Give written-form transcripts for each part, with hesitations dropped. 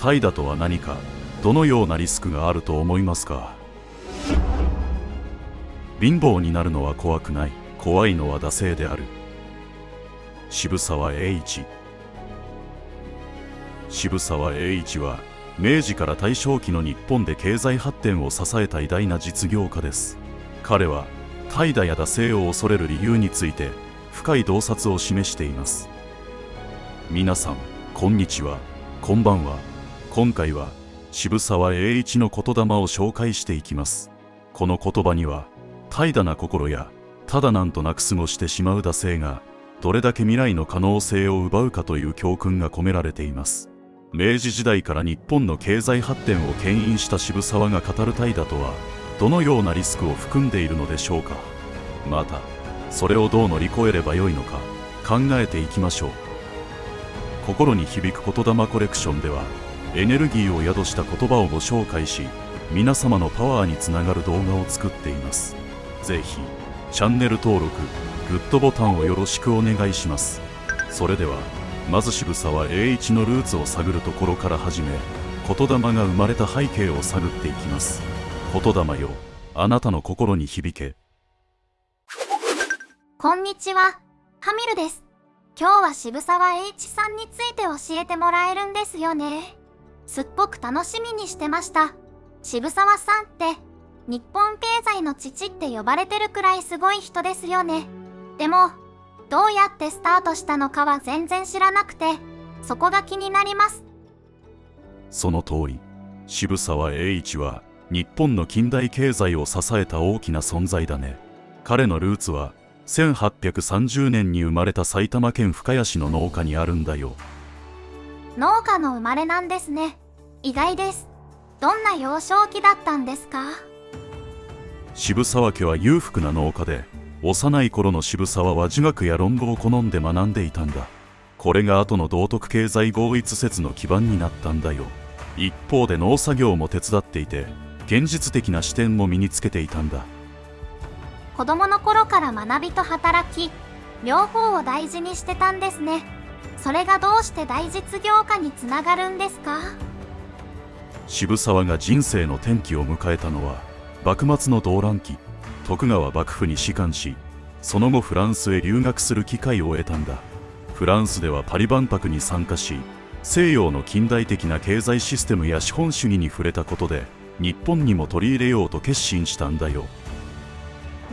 怠惰とは何か、どのようなリスクがあると思いますか？貧乏になるのは怖くない。怖いのは惰性である。渋沢栄一。渋沢栄一は明治から大正期の日本で経済発展を支えた偉大な実業家です。彼は怠惰や惰性を恐れる理由について深い洞察を示しています。皆さん、こんにちは、こんばんは。今回は渋沢栄一の言霊を紹介していきます。この言葉には、怠惰な心やただなんとなく過ごしてしまう惰性がどれだけ未来の可能性を奪うかという教訓が込められています。明治時代から日本の経済発展を牽引した渋沢が語る怠惰とはどのようなリスクを含んでいるのでしょうか。またそれをどう乗り越えればよいのか考えていきましょう。心に響く言霊コレクションではエネルギーを宿した言葉をご紹介し、皆様のパワーにつながる動画を作っています。ぜひチャンネル登録、グッドボタンをよろしくお願いします。それではまず渋沢栄一のルーツを探るところから始め、言霊が生まれた背景を探っていきます。言霊よ、あなたの心に響け。こんにちは、ハミルです。今日は渋沢栄一さんについて教えてもらえるんですよね。すっごく楽しみにしてました。渋沢さんって日本経済の父って呼ばれてるくらいすごい人ですよね。でもどうやってスタートしたのかは全然知らなくて、そこが気になります。その通り、渋沢栄一は日本の近代経済を支えた大きな存在だね。彼のルーツは1830年に生まれた埼玉県深谷市の農家にあるんだよ。農家の生まれなんですね。意外です。どんな幼少期だったんですか？渋沢家は裕福な農家で、幼い頃の渋沢は儒学や論語を好んで学んでいたんだ。これが後の道徳経済合一説の基盤になったんだよ。一方で農作業も手伝っていて、現実的な視点も身につけていたんだ。子供の頃から学びと働き、両方を大事にしてたんですね。それがどうして大実業家につながるんですか？渋沢が人生の転機を迎えたのは幕末の動乱期。徳川幕府に仕官し、その後フランスへ留学する機会を得たんだ。フランスではパリ万博に参加し、西洋の近代的な経済システムや資本主義に触れたことで日本にも取り入れようと決心したんだよ。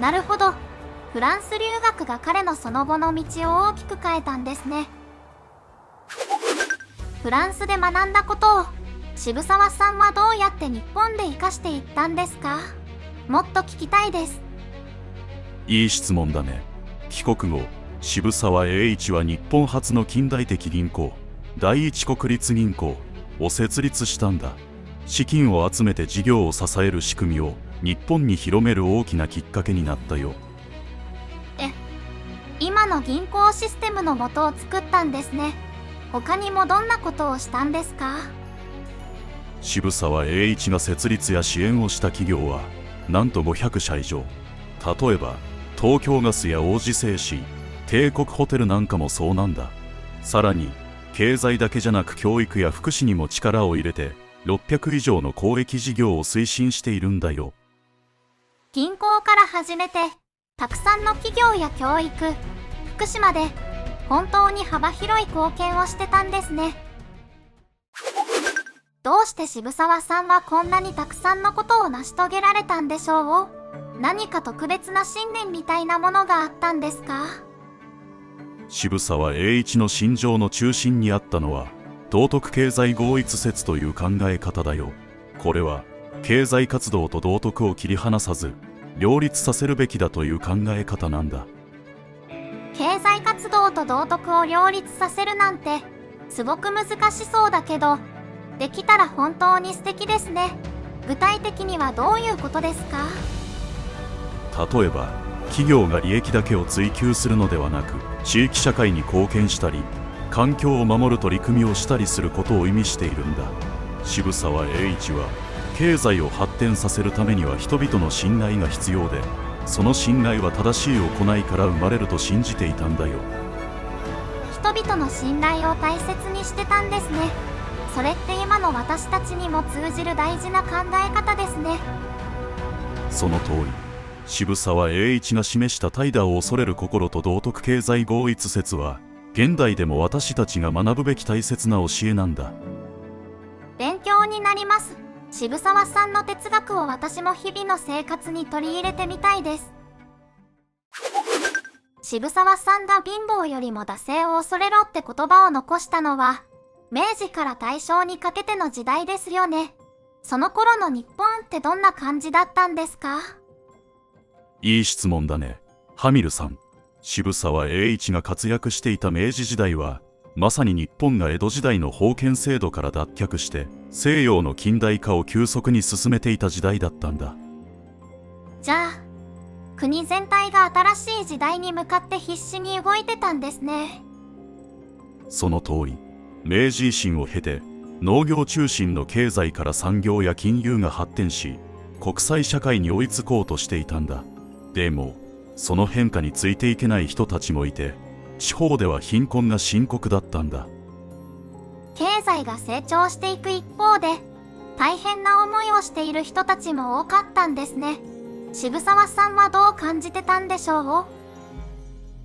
なるほど。フランス留学が彼のその後の道を大きく変えたんですね。フランスで学んだことを渋沢さんはどうやって日本で生かしていったんですか？もっと聞きたいです。いい質問だね。帰国後、渋沢栄一は日本初の近代的銀行、第一国立銀行を設立したんだ。資金を集めて事業を支える仕組みを日本に広める大きなきっかけになったよ。今の銀行システムの元を作ったんですね。他にもどんなことをしたんですか？渋沢栄一が設立や支援をした企業はなんと500社以上。例えば東京ガスや王子製紙、帝国ホテルなんかもそうなんだ。さらに経済だけじゃなく教育や福祉にも力を入れて600以上の公益事業を推進しているんだよ。銀行から始めてたくさんの企業や教育、福祉まで本当に幅広い貢献をしてたんですね。どうして渋沢さんはこんなにたくさんのことを成し遂げられたんでしょう？何か特別な信念みたいなものがあったんですか？渋沢栄一の信条の中心にあったのは道徳経済合一説という考え方だよ。これは経済活動と道徳を切り離さず両立させるべきだという考え方なんだ。経済活動と道徳を両立させるなんてすごく難しそうだけど、できたら本当に素敵ですね。具体的にはどういうことですか？例えば企業が利益だけを追求するのではなく、地域社会に貢献したり環境を守る取り組みをしたりすることを意味しているんだ。渋沢栄一は経済を発展させるためには人々の信頼が必要で、その信頼は正しい行いから生まれると信じていたんだよ。人々の信頼を大切にしてたんですね。それって今の私たちにも通じる大事な考え方ですね。その通り、渋沢栄一が示した怠惰を恐れる心と道徳経済合一説は、現代でも私たちが学ぶべき大切な教えなんだ。勉強になります。渋沢さんの哲学を私も日々の生活に取り入れてみたいです。渋沢さんが貧乏よりも惰性を恐れろって言葉を残したのは、明治から大正にかけての時代ですよね。その頃の日本ってどんな感じだったんですか？いい質問だね、ハミルさん。渋沢栄一が活躍していた明治時代は、まさに日本が江戸時代の封建制度から脱却して西洋の近代化を急速に進めていた時代だったんだ。じゃあ、国全体が新しい時代に向かって必死に動いてたんですね。その通り、明治維新を経て農業中心の経済から産業や金融が発展し、国際社会に追いつこうとしていたんだ。でもその変化についていけない人たちもいて、地方では貧困が深刻だったんだ。経済が成長していく一方で、大変な思いをしている人たちも多かったんですね。渋沢さんはどう感じてたんでしょう？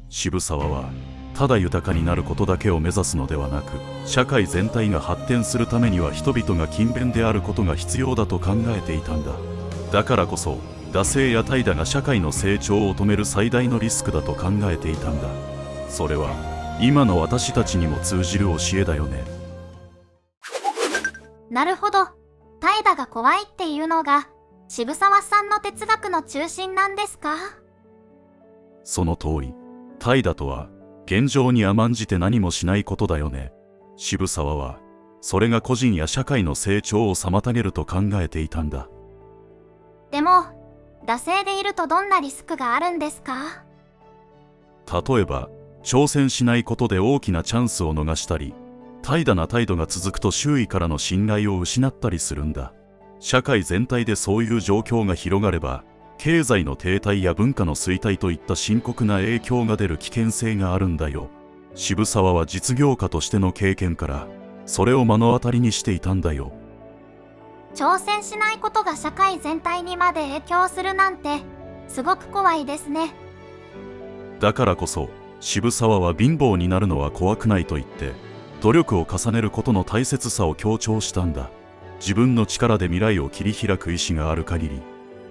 渋沢はただ豊かになることだけを目指すのではなく、社会全体が発展するためには人々が勤勉であることが必要だと考えていたんだ。だからこそ惰性や怠惰が社会の成長を止める最大のリスクだと考えていたんだ。それは今の私たちにも通じる教えだよね。なるほど。怠惰が怖いっていうのが渋沢さんの哲学の中心なんですか？その通り、怠惰とは現状に甘んじて何もしないことだよね。渋沢はそれが個人や社会の成長を妨げると考えていたんだ。でも惰性でいるとどんなリスクがあるんですか？例えば挑戦しないことで大きなチャンスを逃したり、怠惰な態度が続くと周囲からの信頼を失ったりするんだ。社会全体でそういう状況が広がれば、経済の停滞や文化の衰退といった深刻な影響が出る危険性があるんだよ。渋沢は実業家としての経験からそれを目の当たりにしていたんだよ。挑戦しないことが社会全体にまで影響するなんてすごく怖いですね。だからこそ渋沢は貧乏になるのは怖くないと言って努力を重ねることの大切さを強調したんだ。自分の力で未来を切り開く意志がある限り、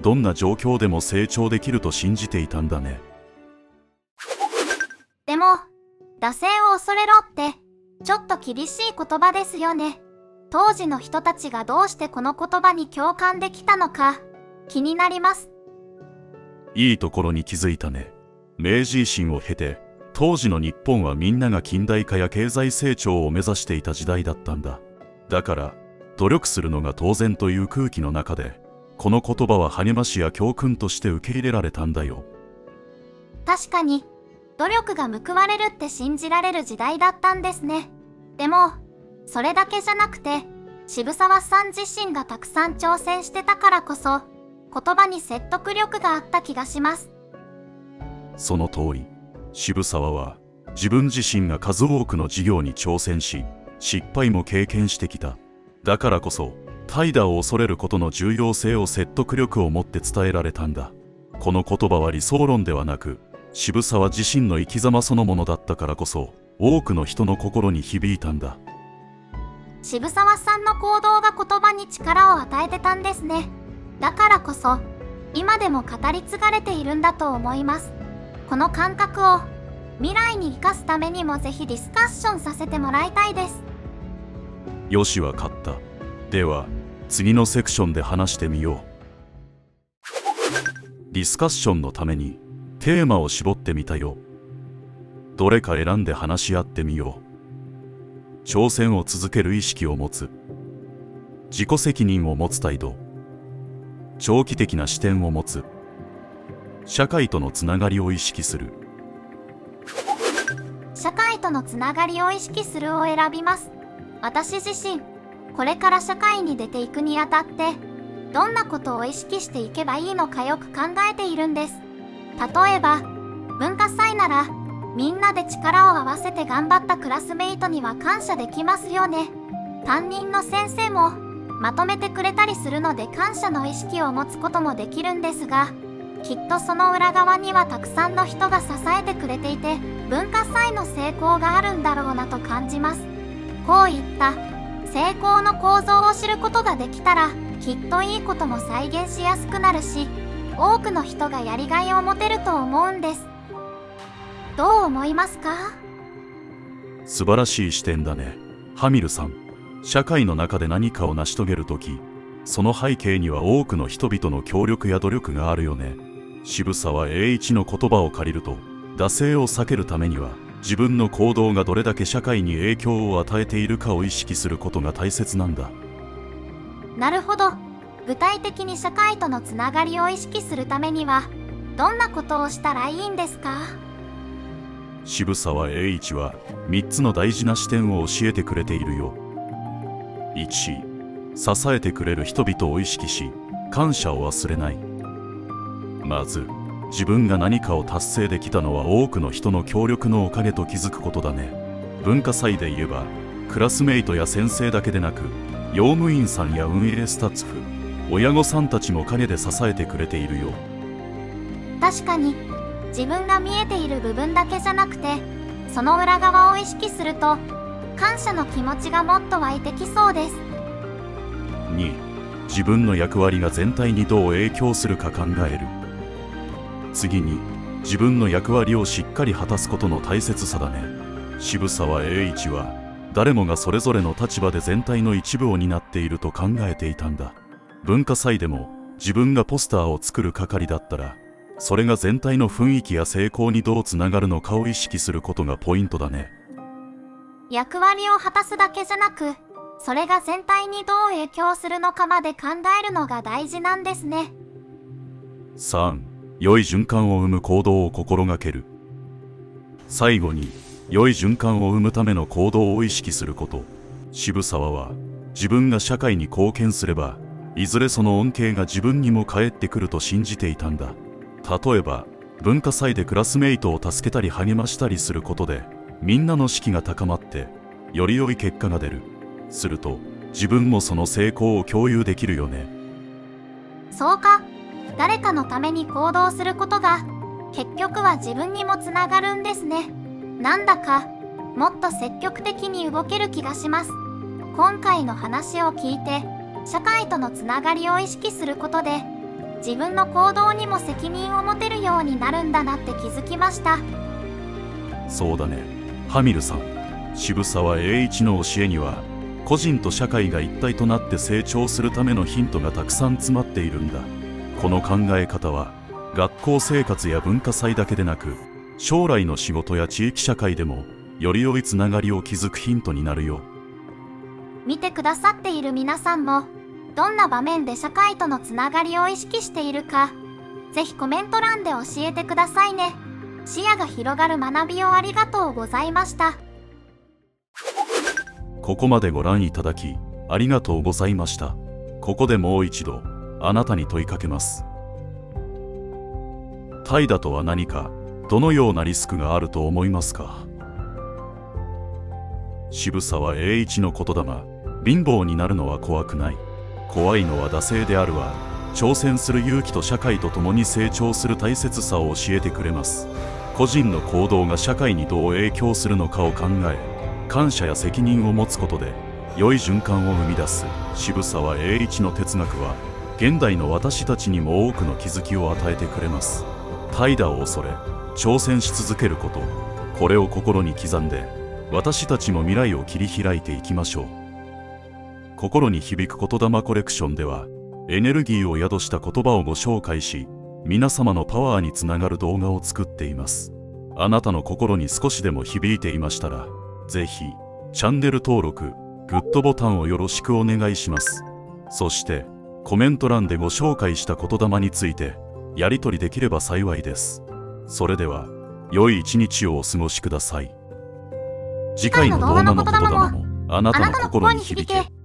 どんな状況でも成長できると信じていたんだね。でも惰性を恐れろってちょっと厳しい言葉ですよね。当時の人たちがどうしてこの言葉に共感できたのか気になります。いいところに気づいたね。明治維新を経て当時の日本はみんなが近代化や経済成長を目指していた時代だったんだ。だから努力するのが当然という空気の中で、この言葉は励ましや教訓として受け入れられたんだよ。確かに努力が報われるって信じられる時代だったんですね。でもそれだけじゃなくて、渋沢さん自身がたくさん挑戦してたからこそ言葉に説得力があった気がします。その通り、渋沢は自分自身が数多くの事業に挑戦し、失敗も経験してきた。だからこそ怠惰を恐れることの重要性を説得力を持って伝えられたんだ。この言葉は理想論ではなく、渋沢自身の生き様そのものだったからこそ多くの人の心に響いたんだ。渋沢さんの行動が言葉に力を与えてたんですね。だからこそ今でも語り継がれているんだと思います。この感覚を未来に生かすためにもぜひディスカッションさせてもらいたいです。よし、わかった。では次のセクションで話してみよう。ディスカッションのためにテーマを絞ってみたよ。どれか選んで話し合ってみよう。挑戦を続ける意識を持つ、自己責任を持つ態度、長期的な視点を持つ、社会とのつながりを意識する。社会とのつながりを意識するを選びます。私自身これから社会に出ていくにあたってどんなことを意識していけばいいのかよく考えているんです。例えば文化祭ならみんなで力を合わせて頑張ったクラスメイトには感謝できますよね。担任の先生もまとめてくれたりするので感謝の意識を持つこともできるんですが、きっとその裏側にはたくさんの人が支えてくれていて、文化祭の成功があるんだろうなと感じます。こういった成功の構造を知ることができたら、きっといいことも再現しやすくなるし、多くの人がやりがいを持てると思うんです。どう思いますか？素晴らしい視点だね、ハミルさん。社会の中で何かを成し遂げるとき、その背景には多くの人々の協力や努力があるよね。渋沢栄一の言葉を借りると、惰性を避けるためには自分の行動がどれだけ社会に影響を与えているかを意識することが大切なんだ。なるほど。具体的に社会とのつながりを意識するためにはどんなことをしたらいいんですか？渋沢栄一は3つの大事な視点を教えてくれているよ。1、支えてくれる人々を意識し、感謝を忘れない。まず、自分が何かを達成できたのは多くの人の協力のおかげと気づくことだね。文化祭で言えば、クラスメイトや先生だけでなく、用務員さんや運営スタッフ、親御さんたちも陰で支えてくれているよ。確かに、自分が見えている部分だけじゃなくて、その裏側を意識すると、感謝の気持ちがもっと湧いてきそうです。2、自分の役割が全体にどう影響するか考える。次に、自分の役割をしっかり果たすことの大切さだね。渋沢栄一は、誰もがそれぞれの立場で全体の一部を担っていると考えていたんだ。文化祭でも、自分がポスターを作る係だったら、それが全体の雰囲気や成功にどうつながるのかを意識することがポイントだね。役割を果たすだけじゃなく、それが全体にどう影響するのかまで考えるのが大事なんですね。3、良い循環を生む行動を心がける。最後に、良い循環を生むための行動を意識すること。渋沢は、自分が社会に貢献すれば、いずれその恩恵が自分にも返ってくると信じていたんだ。例えば、文化祭でクラスメイトを助けたり励ましたりすることで、みんなの士気が高まって、より良い結果が出る。すると、自分もその成功を共有できるよね。そうか。誰かのために行動することが、結局は自分にもつながるんですね。なんだか、もっと積極的に動ける気がします。今回の話を聞いて、社会とのつながりを意識することで、自分の行動にも責任を持てるようになるんだなって気づきました。そうだね、ハミルさん。渋沢栄一の教えには、個人と社会が一体となって成長するためのヒントがたくさん詰まっているんだ。この考え方は、学校生活や文化祭だけでなく、将来の仕事や地域社会でも、より良いつながりを築くヒントになるよ。見てくださっている皆さんも、どんな場面で社会とのつながりを意識しているか、ぜひコメント欄で教えてくださいね。視野が広がる学びをありがとうございました。ここまでご覧いただき、ありがとうございました。ここでもう一度、あなたに問いかけます。怠惰とは何か、どのようなリスクがあると思いますか？渋沢栄一の言霊、貧乏になるのは怖くない。怖いのは惰性であるは、挑戦する勇気と社会と共に成長する大切さを教えてくれます。個人の行動が社会にどう影響するのかを考え、感謝や責任を持つことで、良い循環を生み出す渋沢栄一の哲学は、現代の私たちにも多くの気づきを与えてくれます。怠惰を恐れ、挑戦し続けること、これを心に刻んで、私たちも未来を切り開いていきましょう。心に響く言霊コレクションでは、エネルギーを宿した言葉をご紹介し、皆様のパワーにつながる動画を作っています。あなたの心に少しでも響いていましたら、ぜひ、チャンネル登録、グッドボタンをよろしくお願いします。そして、コメント欄でご紹介した言霊について、やり取りできれば幸いです。それでは、良い一日をお過ごしください。次回の動画の言霊も、あなたの心に響け。